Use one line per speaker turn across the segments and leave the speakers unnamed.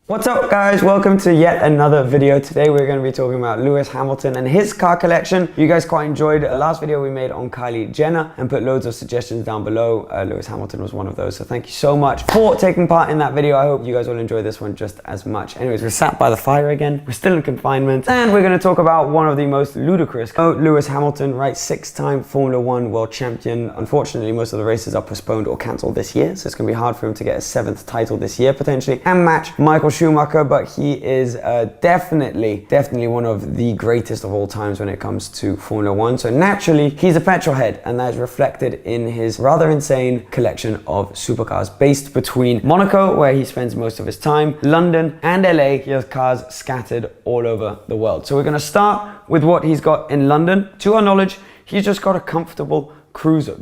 What's up guys, welcome to yet another video. Today we're going to be talking about Lewis Hamilton and his car collection. You guys quite enjoyed the last video we made on Kylie Jenner and put loads of suggestions down below. Lewis Hamilton was one of those, so thank you so much for taking part in that video. I hope you guys will enjoy this one just as much. Anyways, we're sat by the fire again, we're still in confinement, and we're going to talk about one of the most ludicrous. Lewis Hamilton, right, 6-time Formula 1 world champion. Unfortunately, most of the races are postponed or cancelled this year, so it's going to be hard for him to get a 7th title this year potentially and match Michael Schumacher, but he is definitely one of the greatest of all times when it comes to Formula 1. So naturally, he's a petrol head, and that is reflected in his rather insane collection of supercars based between Monaco, where he spends most of his time, London and LA. He has cars scattered all over the world. So we're going to start with what he's got in London. To our knowledge, he's just got a comfortable cruiser,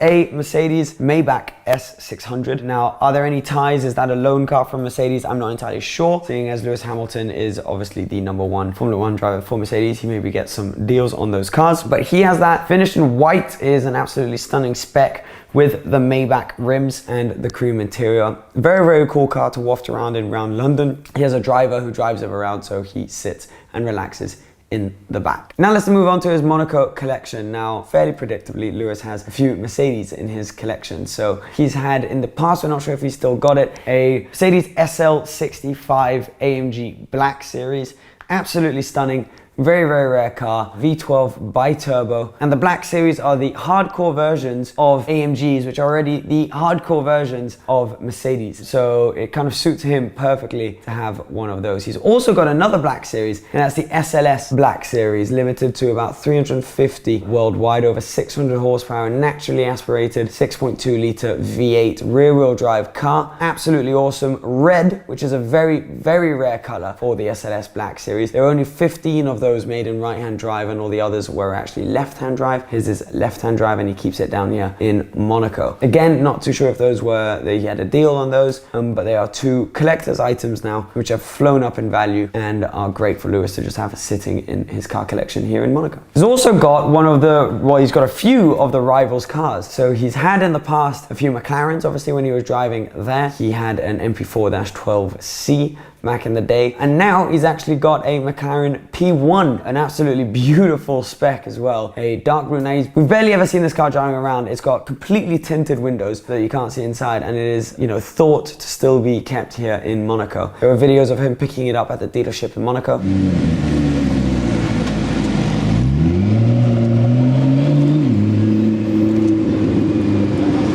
a Mercedes Maybach S600. Now, are there any ties? Is that a loan car from Mercedes? I'm not entirely sure, seeing as Lewis Hamilton is obviously the #1 Formula 1 driver for Mercedes. He maybe gets some deals on those cars, but he has that finished in white. Is an absolutely stunning spec with the Maybach rims and the cream interior. Very cool car to waft around in around London. He has a driver who drives him around, so he sits and relaxes in the back. Now let's move on to his Monaco collection. Now, fairly predictably, Lewis has a few Mercedes in his collection. So he's had in the past, we're not sure if he's still got it, a Mercedes SL65 AMG Black Series. Absolutely stunning. Very rare car, V12 bi-turbo, and the Black Series are the hardcore versions of AMGs, which are already the hardcore versions of Mercedes. So it kind of suits him perfectly to have one of those. He's also got another Black Series, and that's the SLS Black Series, limited to about 350 worldwide, over 600 horsepower, naturally aspirated 6.2 litre V8 rear-wheel drive car. Absolutely awesome. Red, which is a very rare color for the SLS Black Series. There are only 15 of those made in right-hand drive, and all the others were actually left-hand drive. His is left-hand drive, and he keeps it down here in Monaco. Again, not too sure if those were, he had a deal on those, but they are two collector's items now, which have flown up in value and are great for Lewis to just have sitting in his car collection here in Monaco. He's also got he's got a few of the rivals' cars. So he's had in the past a few McLarens, obviously when he was driving there. He had an MP4-12C back in the day, and now he's actually got a McLaren P1, an absolutely beautiful spec as well, a dark blue. Now we've barely ever seen this car driving around. It's got completely tinted windows so that you can't see inside, and it is, you know, thought to still be kept here in Monaco. There are videos of him picking it up at the dealership in Monaco.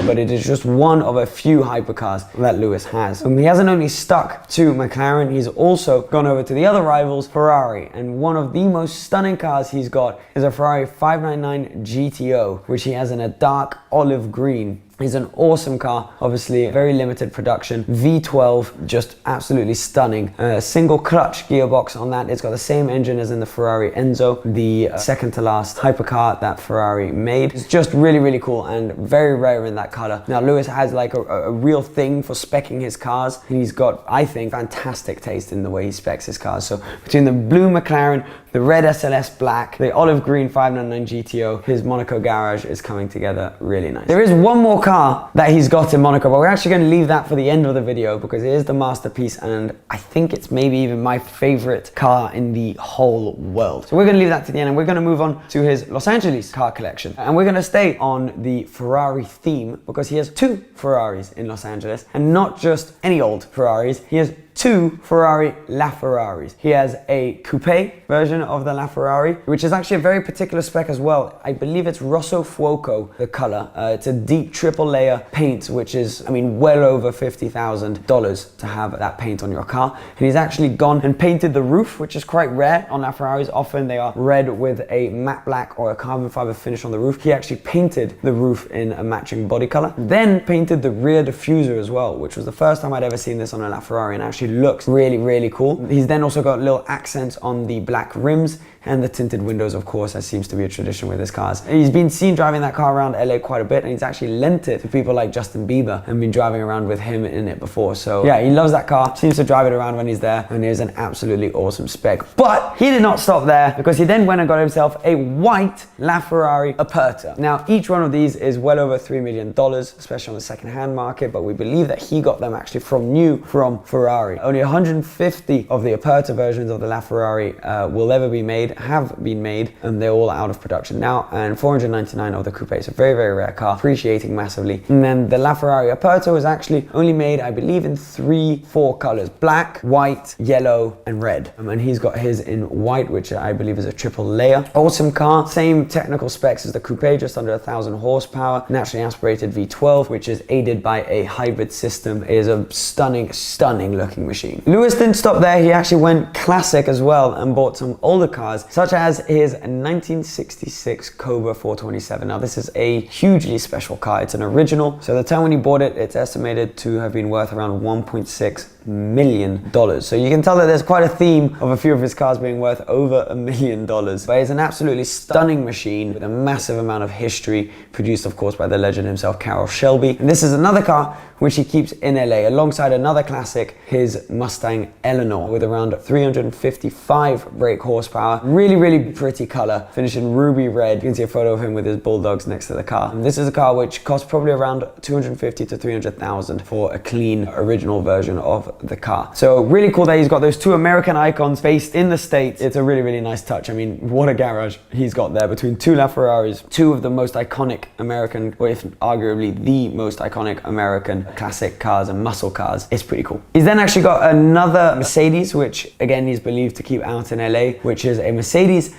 But it is just one of a few hypercars that Lewis has. He hasn't only stuck to McLaren, he's also gone over to the other rivals, Ferrari. And one of the most stunning cars he's got is a Ferrari 599 GTO, which he has in a dark olive green. It's an awesome car, obviously very limited production, V12, just absolutely stunning. Single clutch gearbox on that. It's got the same engine as in the Ferrari Enzo, the second to last hypercar that Ferrari made. It's just really cool and very rare in that color. Now Lewis has like a real thing for speccing his cars. He's got, I think, fantastic taste in the way he specs his cars. So between the blue McLaren, the red SLS Black, the olive green 599 GTO, his Monaco garage is coming together really nice. There is one more car that he's got in Monaco, but we're actually going to leave that for the end of the video because it is the masterpiece, and I think it's maybe even my favorite car in the whole world. So we're going to leave that to the end, and we're going to move on to his Los Angeles car collection. And we're going to stay on the Ferrari theme because he has 2 Ferraris in Los Angeles, and not just any old Ferraris. He has 2 Ferrari LaFerraris. He has a coupe version of the LaFerrari, which is actually a very particular spec as well. I believe it's Rosso Fuoco, the color. It's a deep triple layer paint, which is, I mean, well over $50,000 to have that paint on your car. And he's actually gone and painted the roof, which is quite rare on LaFerraris. Often they are red with a matte black or a carbon fiber finish on the roof. He actually painted the roof in a matching body color, then painted the rear diffuser as well, which was the first time I'd ever seen this on a LaFerrari, and actually actually looks really, really cool. He's then also got little accents on the black rims and the tinted windows, of course, as seems to be a tradition with his cars. He's been seen driving that car around LA quite a bit, and he's actually lent it to people like Justin Bieber and been driving around with him in it before. So yeah, he loves that car, seems to drive it around when he's there, and it is an absolutely awesome spec. But he did not stop there, because he then went and got himself a white LaFerrari Aperta. Now, each one of these is well over $3 million, especially on the second-hand market, but we believe that he got them actually from Ferrari. Only 150 of the Aperta versions of the LaFerrari will ever be made, have been made, and they're all out of production now, and 499 of the coupe. It's a very, very rare car, appreciating massively. And then the LaFerrari Aperta was actually only made, I believe, in 3-4 colors: black, white, yellow, and red. And he's got his in white, which I believe is a triple layer. Awesome car, same technical specs as the coupe, just under 1,000 horsepower, naturally aspirated V12, which is aided by a hybrid system. It is a stunning, stunning looking machine. Lewis didn't stop there. He actually went classic as well and bought some older cars, such as his 1966 Cobra 427. Now, this is a hugely special car. It's an original. So the time when he bought it, it's estimated to have been worth around $1.6 million. So you can tell that there's quite a theme of a few of his cars being worth over $1 million. But it's an absolutely stunning machine with a massive amount of history, produced of course by the legend himself, Carroll Shelby. And this is another car which he keeps in LA alongside another classic, his Mustang Eleanor, with around 355 brake horsepower. Really, really pretty color, finished in ruby red. You can see a photo of him with his bulldogs next to the car. And this is a car which costs probably around $250,000 to $300,000 for a clean original version of the car. So really cool that he's got those two American icons based in the States. It's a really, really nice touch. I mean, what a garage he's got there between two LaFerraris, two of the most iconic American, or if arguably the most iconic American classic cars and muscle cars. It's pretty cool. He's then actually got another Mercedes, which again he's believed to keep out in LA, which is a Mercedes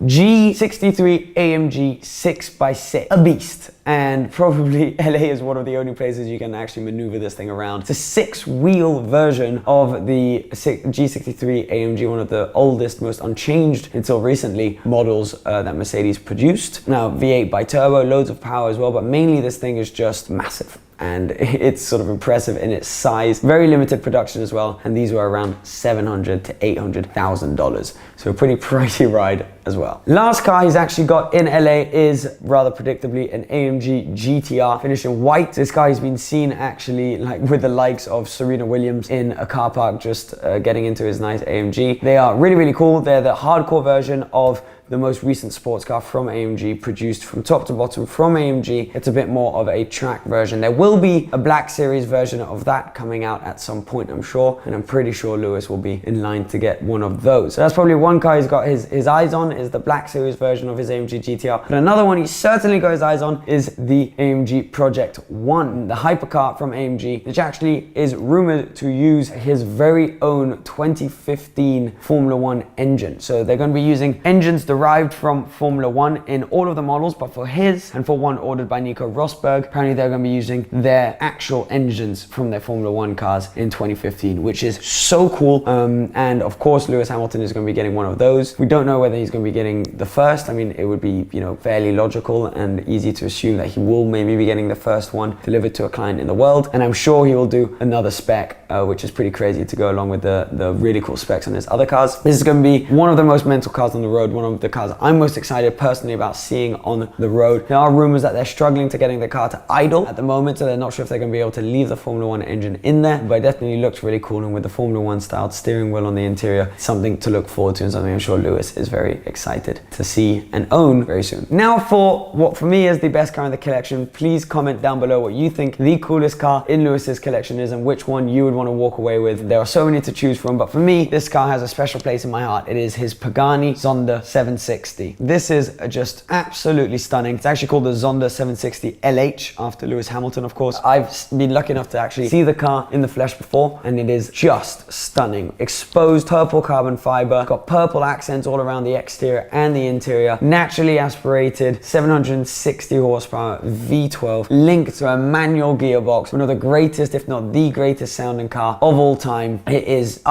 G63 AMG 6x6, a beast. And probably LA is one of the only places you can actually maneuver this thing around. It's a 6-wheel version of the G63 AMG, one of the oldest, most unchanged until recently models that Mercedes produced. Now, V8 bi-turbo, loads of power as well, but mainly this thing is just massive. And it's sort of impressive in its size. Very limited production as well, and these were around $700,000 to $800,000. So a pretty pricey ride as well. Last car he's actually got in LA is, rather predictably, an AMG GTR, finished in white. This guy has been seen actually like with the likes of Serena Williams in a car park, just getting into his nice AMG. They are really, really cool. They're the hardcore version of the most recent sports car from AMG, produced from top to bottom from AMG. It's a bit more of a track version. There will be a Black Series version of that coming out at some point, I'm sure, and I'm pretty sure Lewis will be in line to get one of those. So that's probably one car he's got his eyes on, is the Black Series version of his AMG GTR. But another one he's certainly got his eyes on is the AMG Project 1, the hypercar from AMG, which actually is rumored to use his very own 2015 Formula 1 engine. So they're going to be using engines derived from Formula 1 in all of the models, but for his and for one ordered by Nico Rosberg, apparently they're going to be using their actual engines from their Formula 1 cars in 2015, which is so cool. And of course, Lewis Hamilton is going to be getting one of those. We don't know whether he's going to be getting the first. I mean, it would be, you know, fairly logical and easy to assume that he will maybe be getting the first one delivered to a client in the world. And I'm sure he will do another spec, which is pretty crazy to go along with the really cool specs on his other cars. This is going to be one of the most mental cars on the road, one of the cars I'm most excited personally about seeing on the road. There are rumors that they're struggling to getting the car to idle at the moment, so they're not sure if they're going to be able to leave the Formula 1 engine in there, but it definitely looks really cool, and with the Formula 1 styled steering wheel on the interior, something to look forward to and something I'm sure Lewis is very excited to see and own very soon. Now for what for me is the best car in the collection. Please comment down below what you think the coolest car in Lewis's collection is and which one you would want to walk away with. There are so many to choose from, but for me, this car has a special place in my heart. It is his Pagani Zonda 760. This is just absolutely stunning. It's actually called the Zonda 760 LH after Lewis Hamilton, of course. I've been lucky enough to actually see the car in the flesh before, and it is just stunning. Exposed purple carbon fiber, got purple accents all around the exterior and the interior, naturally aspirated, 760 horsepower V12, linked to a manual gearbox, one of the greatest, if not the greatest sounding car of all time. It is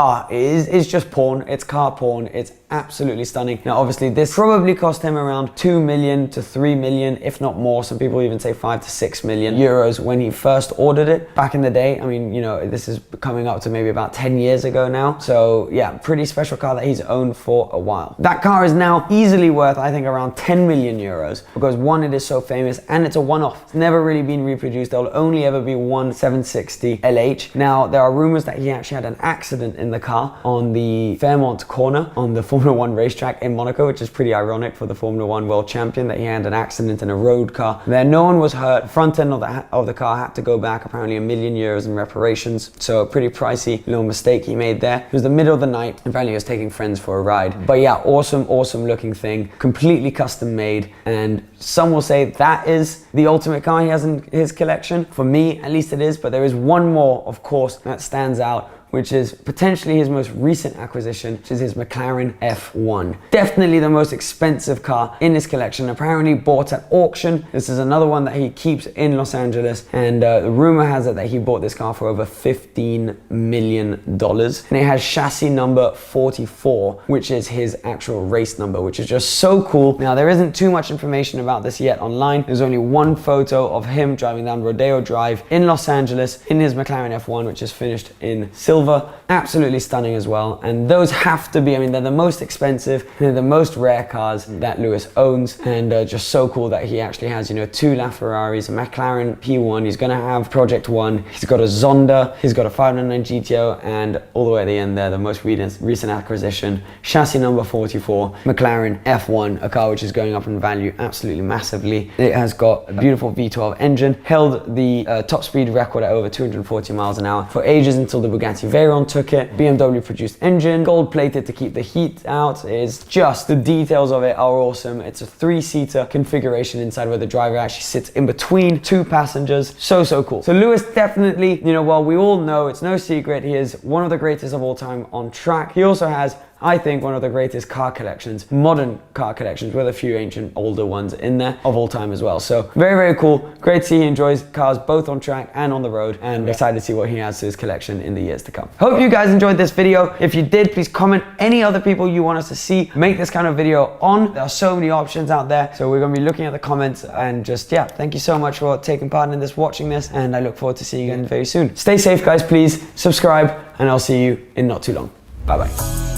just porn. It's car porn. It's absolutely stunning. Now, obviously, this probably cost him around 2 million to 3 million, if not more. Some people even say 5 to 6 million euros when he first ordered it back in the day. I mean, you know, this is coming up to maybe about 10 years ago now. So yeah, pretty special car that he's owned for a while. That car is now easily worth, I think, around 10 million euros because one, it is so famous and it's a one-off. It's never really been reproduced. There'll only ever be one 760 LH. Now, there are rumors that he actually had an accident in the car on the Fairmont corner on the Formula One racetrack in Monaco, which is pretty ironic for the Formula One world champion, that he had an accident in a road car. There, no one was hurt. Front end of the car had to go back apparently €1 million in reparations. So a pretty pricey little mistake he made there. It was the middle of the night. Apparently he was taking friends for a ride. But yeah, awesome looking thing, completely custom made. And some will say that is the ultimate car he has in his collection. For me, at least it is, but there is one more, of course, that stands out, which is potentially his most recent acquisition, which is his McLaren F1. Definitely the most expensive car in his collection, apparently bought at auction. This is another one that he keeps in Los Angeles, and the rumor has it that he bought this car for over $15 million. And it has chassis number 44, which is his actual race number, which is just so cool. Now, there isn't too much information about this yet online. There's only one photo of him driving down Rodeo Drive in Los Angeles in his McLaren F1, which is finished in silver. Absolutely stunning as well. And those have to be, I mean, they're the most expensive, they're the most rare cars that Lewis owns, and just so cool that he actually has, you know, 2 LaFerraris, a McLaren P1, he's gonna have Project One, he's got a Zonda, he's got a 599 GTO, and all the way at the end there, the most recent acquisition, chassis number 44, McLaren F1, a car which is going up in value absolutely massively. It has got a beautiful V12 engine, held the top speed record at over 240 miles an hour for ages until the Bugatti Veyron took it. BMW produced engine, gold plated to keep the heat out. It's just, the details of it are awesome. It's a 3-seater configuration inside where the driver actually sits in between 2 passengers. So cool. So Lewis definitely, you know, while we all know, it's no secret, he is one of the greatest of all time on track. He also has, I think, one of the greatest car collections, modern car collections, with a few ancient older ones in there of all time as well. So very cool. Great to see he enjoys cars both on track and on the road, and excited to see what he adds to his collection in the years to come. Hope you guys enjoyed this video. If you did, please comment any other people you want us to see make this kind of video on. There are so many options out there, so we're going to be looking at the comments, and just, yeah, thank you so much for taking part in this, watching this, and I look forward to seeing you again very soon. Stay safe, guys. Please subscribe, and I'll see you in not too long. Bye bye.